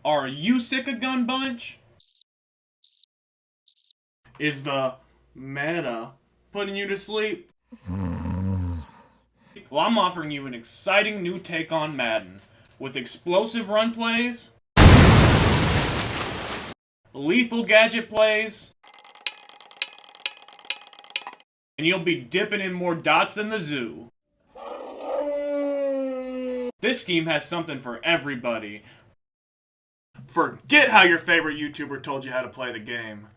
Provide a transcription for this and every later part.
Are you sick of gun bunch? Is the meta putting you to sleep? Well, I'm offering you an exciting new take on Madden with explosive run plays, lethal gadget plays, and you'll be dipping in more dots than the zoo. This scheme has something for everybody. Forget how your favorite YouTuber told you how to play the game.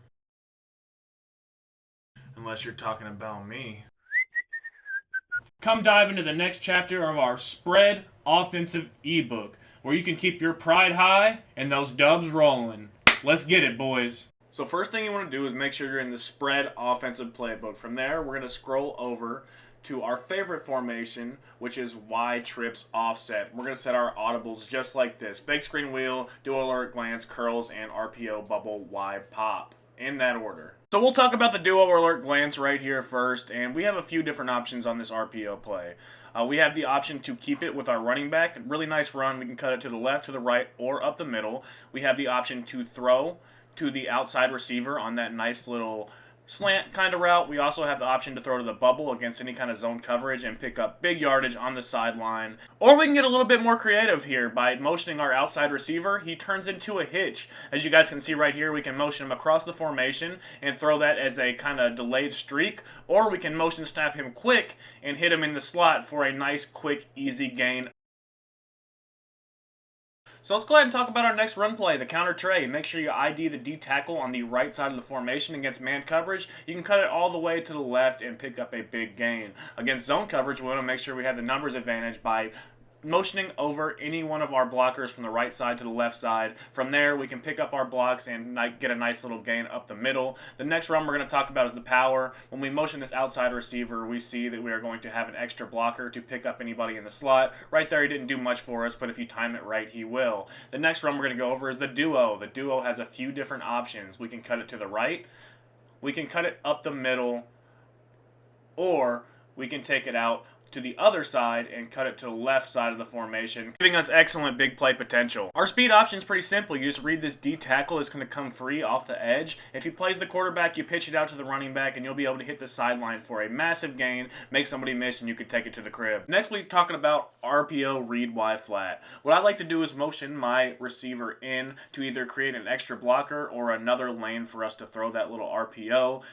Unless you're talking about me. Come dive into the next chapter of our spread offensive ebook, where you can keep your pride high and those dubs rolling. Let's get it, boys. So first thing you want to do is make sure you're in the spread offensive playbook. From there, we're going to scroll over to our favorite formation, which is Y trips offset. We're going to set our audibles just like this: fake screen wheel, dual alert glance, curls, and RPO bubble Y pop. In that order. So we'll talk about the duo alert glance right here first, and we have a few different options on this RPO play. We have the option to keep it with our running back. Really nice run. We can cut it to the left, to the right, or up the middle. We have the option to throw to the outside receiver on that nice little slant kind of route. We also have the option to throw to the bubble against any kind of zone coverage and pick up big yardage on the sideline. Or we can get a little bit more creative here by motioning our outside receiver. He turns into a hitch. As you guys can see right here, we can motion him across the formation and throw that as a kind of delayed streak. Or we can motion snap him quick and hit him in the slot for a nice, quick, easy gain. So let's go ahead and talk about our next run play, the counter tray. Make sure you ID the D tackle on the right side of the formation against man coverage. You can cut it all the way to the left and pick up a big gain. Against zone coverage, we want to make sure we have the numbers advantage by motioning over any one of our blockers from the right side to the left side. From there, we can pick up our blocks and get a nice little gain up the middle. The next run we're going to talk about is the power. When we motion this outside receiver, we see that we are going to have an extra blocker to pick up anybody in the slot. Right there, he didn't do much for us, but if you time it right, he will. The next run we're going to go over is the duo. The duo has a few different options. We can cut it to the right, we can cut it up the middle, or we can take it out to the other side and cut it to the left side of the formation, giving us excellent big play potential. Our speed option is pretty simple. You just read this D tackle. It's going to come free off the edge. If he plays the quarterback, you pitch it out to the running back, and you'll be able to hit the sideline for a massive gain, make somebody miss, and you can take it to the crib. Next, we're talking about RPO read Y flat. What I like to do is motion my receiver in to either create an extra blocker or another lane for us to throw that little RPO.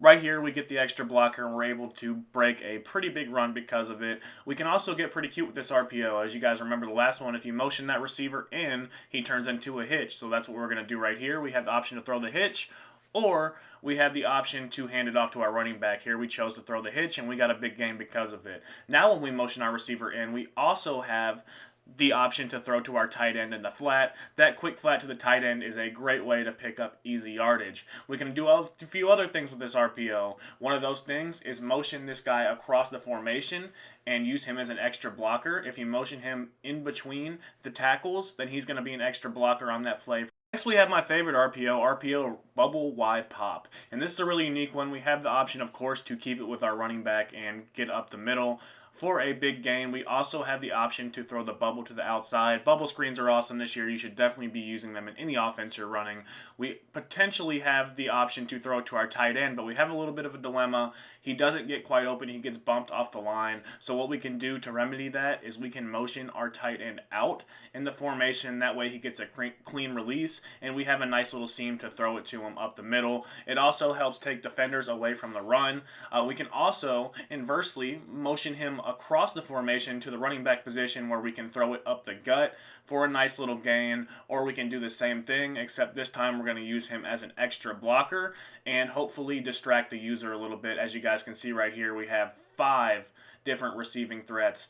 Right here, we get the extra blocker, and we're able to break a pretty big run because of it. We can also get pretty cute with this RPO. As you guys remember the last one, if you motion that receiver in, he turns into a hitch. So that's what we're going to do right here. We have the option to throw the hitch, or we have the option to hand it off to our running back. Here we chose to throw the hitch, and we got a big gain because of it. Now when we motion our receiver in, we also have the option to throw to our tight end in the flat. That quick flat to the tight end is a great way to pick up easy yardage. We can do a few other things with this RPO. One of those things is motion this guy across the formation and use him as an extra blocker. If you motion him in between the tackles, then he's going to be an extra blocker on that play. Next, we have my favorite RPO bubble Y pop. And this is a really unique one. We have the option, of course, to keep it with our running back and get up the middle for a big gain. We also have the option to throw the bubble to the outside. Bubble screens are awesome this year. You should definitely be using them in any offense you're running. We potentially have the option to throw it to our tight end, but we have a little bit of a dilemma. He doesn't get quite open. He gets bumped off the line. So what we can do to remedy that is we can motion our tight end out in the formation. That way he gets a clean release, and we have a nice little seam to throw it to him up the middle. It also helps take defenders away from the run. We can also inversely motion him across the formation to the running back position, where we can throw it up the gut for a nice little gain, or we can do the same thing, except this time we're going to use him as an extra blocker and hopefully distract the user a little bit. As you guys can see right here, we have 5 different receiving threats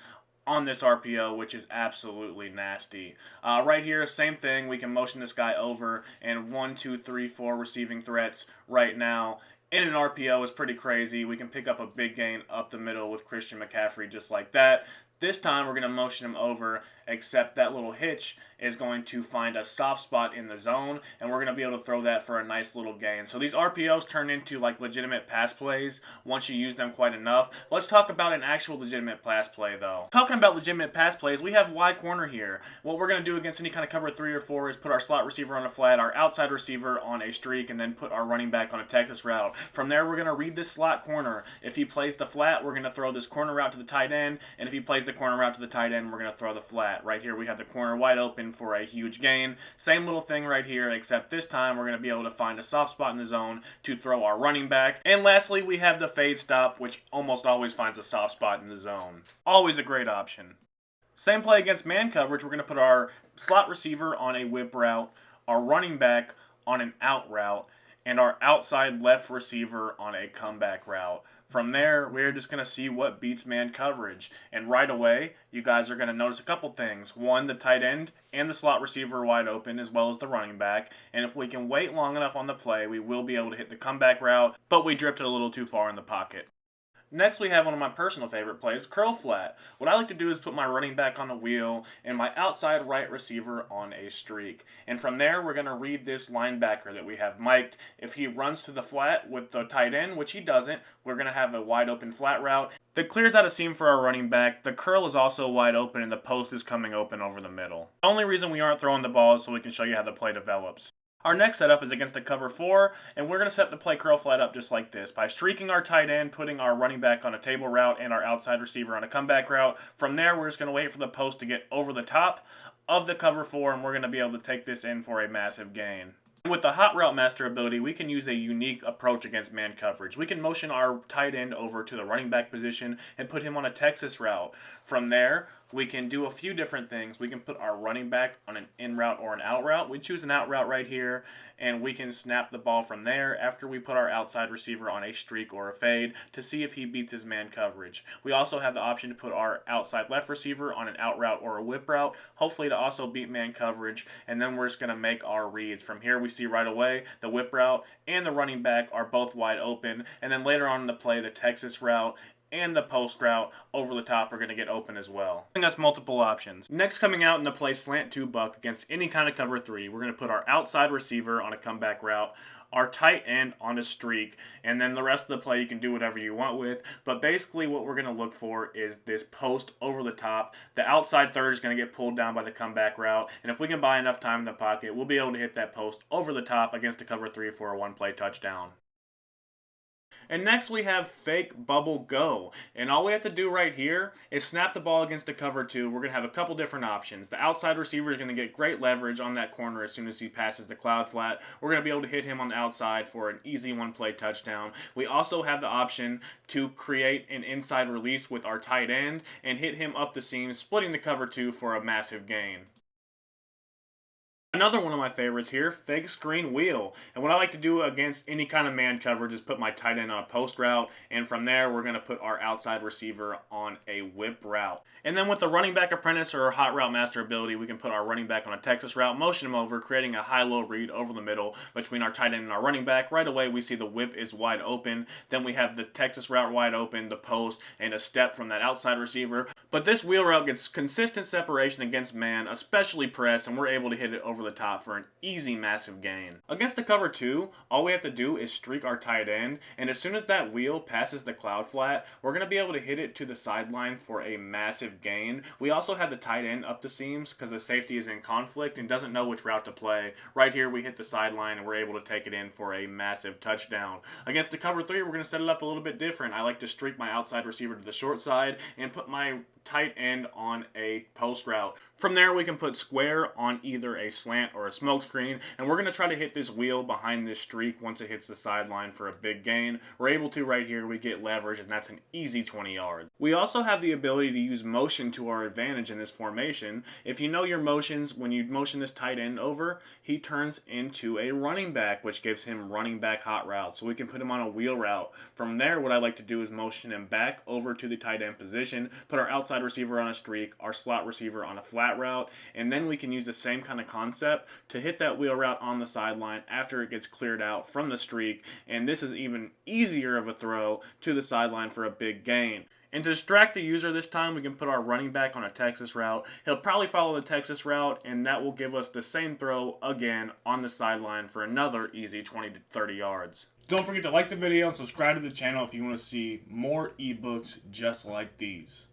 on this RPO, which is absolutely nasty. Right here, same thing. We can motion this guy over, and 1, 2, 3, 4 receiving threats right now in an RPO is pretty crazy. We can pick up a big gain up the middle with Christian McCaffrey just like that. This time we're going to motion him over, except that little hitch is going to find a soft spot in the zone, and we're going to be able to throw that for a nice little gain. So these RPOs turn into like legitimate pass plays once you use them quite enough. Let's talk about an actual legitimate pass play though. Talking about legitimate pass plays, we have Y corner here. What we're going to do against any kind of cover 3 or 4 is put our slot receiver on a flat, our outside receiver on a streak, and then put our running back on a Texas route. From there, we're going to read this slot corner. If he plays the flat, we're going to throw this corner route to the tight end, and if he plays the corner route to the tight end, we're going to throw the flat. Right here, we have the corner wide open for a huge gain. Same little thing right here, except this time we're going to be able to find a soft spot in the zone to throw our running back. And lastly, we have the fade stop, which almost always finds a soft spot in the zone. Always a great option. Same play against man coverage. We're going to put our slot receiver on a whip route, our running back on an out route, and our outside left receiver on a comeback route. From there, we're just going to see what beats man coverage. And right away, you guys are going to notice a couple things. One, the tight end and the slot receiver are wide open, as well as the running back. And if we can wait long enough on the play, we will be able to hit the comeback route, but we drifted a little too far in the pocket. Next, we have one of my personal favorite plays, curl flat. What I like to do is put my running back on a wheel and my outside right receiver on a streak. And from there, we're going to read this linebacker that we have mic'd. If he runs to the flat with the tight end, which he doesn't, we're going to have a wide open flat route that clears out a seam for our running back. The curl is also wide open and the post is coming open over the middle. The only reason we aren't throwing the ball is so we can show you how the play develops. Our next setup is against a cover 4, and we're going to set the play curl flat up just like this, by streaking our tight end, putting our running back on a table route, and our outside receiver on a comeback route. From there, we're just going to wait for the post to get over the top of the cover 4, and we're going to be able to take this in for a massive gain. With the hot route master ability, we can use a unique approach against man coverage. We can motion our tight end over to the running back position and put him on a Texas route. From there, we can do a few different things. We can put our running back on an in route or an out route. We choose an out route right here, and we can snap the ball from there after we put our outside receiver on a streak or a fade to see if he beats his man coverage. We also have the option to put our outside left receiver on an out route or a whip route, hopefully to also beat man coverage, and then we're just going to make our reads. From here, we see right away the whip route and the running back are both wide open, and then later on in the play, the Texas route and the post route over the top are going to get open as well. And that's multiple options. Next, coming out in the play slant 2 buck against any kind of cover 3, we're going to put our outside receiver on a comeback route, our tight end on a streak, and then the rest of the play you can do whatever you want with. But basically what we're going to look for is this post over the top. The outside third is going to get pulled down by the comeback route, and if we can buy enough time in the pocket, we'll be able to hit that post over the top against a cover 3 for a 1-play touchdown. And next we have fake bubble go. And all we have to do right here is snap the ball against the cover 2. We're going to have a couple different options. The outside receiver is going to get great leverage on that corner as soon as he passes the cloud flat. We're going to be able to hit him on the outside for an easy 1-play touchdown. We also have the option to create an inside release with our tight end and hit him up the seam, splitting the cover 2 for a massive gain. Another one of my favorites here, fake screen wheel. And what I like to do against any kind of man coverage is put my tight end on a post route, and from there we're going to put our outside receiver on a whip route. And then with the running back apprentice or hot route master ability, we can put our running back on a Texas route, motion him over, creating a high-low read over the middle between our tight end and our running back. Right away we see the whip is wide open. Then we have the Texas route wide open, the post, and a step from that outside receiver. But this wheel route gets consistent separation against man, especially press, and we're able to hit it over the top for an easy massive gain. Against the cover 2, all we have to do is streak our tight end, and as soon as that wheel passes the cloud flat, we're going to be able to hit it to the sideline for a massive gain. We also have the tight end up the seams because the safety is in conflict and doesn't know which route to play. Right here we hit the sideline and we're able to take it in for a massive touchdown. Against the cover 3, we're going to set it up a little bit different. I like to streak my outside receiver to the short side and put my tight end on a post route. From there we can put square on either a slant or a smoke screen, and we're going to try to hit this wheel behind this streak once it hits the sideline for a big gain. We're able to right here, we get leverage, and that's an easy 20 yards. We also have the ability to use motion to our advantage in this formation. If you know your motions, when you motion this tight end over, he turns into a running back, which gives him running back hot route, so we can put him on a wheel route. From there, what I like to do is motion him back over to the tight end position, put our outside receiver on a streak, our slot receiver on a flat route, and then we can use the same kind of concept to hit that wheel route on the sideline after it gets cleared out from the streak, and this is even easier of a throw to the sideline for a big gain. And to distract the user this time, we can put our running back on a Texas route. He'll probably follow the Texas route, and that will give us the same throw again on the sideline for another easy 20 to 30 yards. Don't forget to like the video and subscribe to the channel if you want to see more ebooks just like these.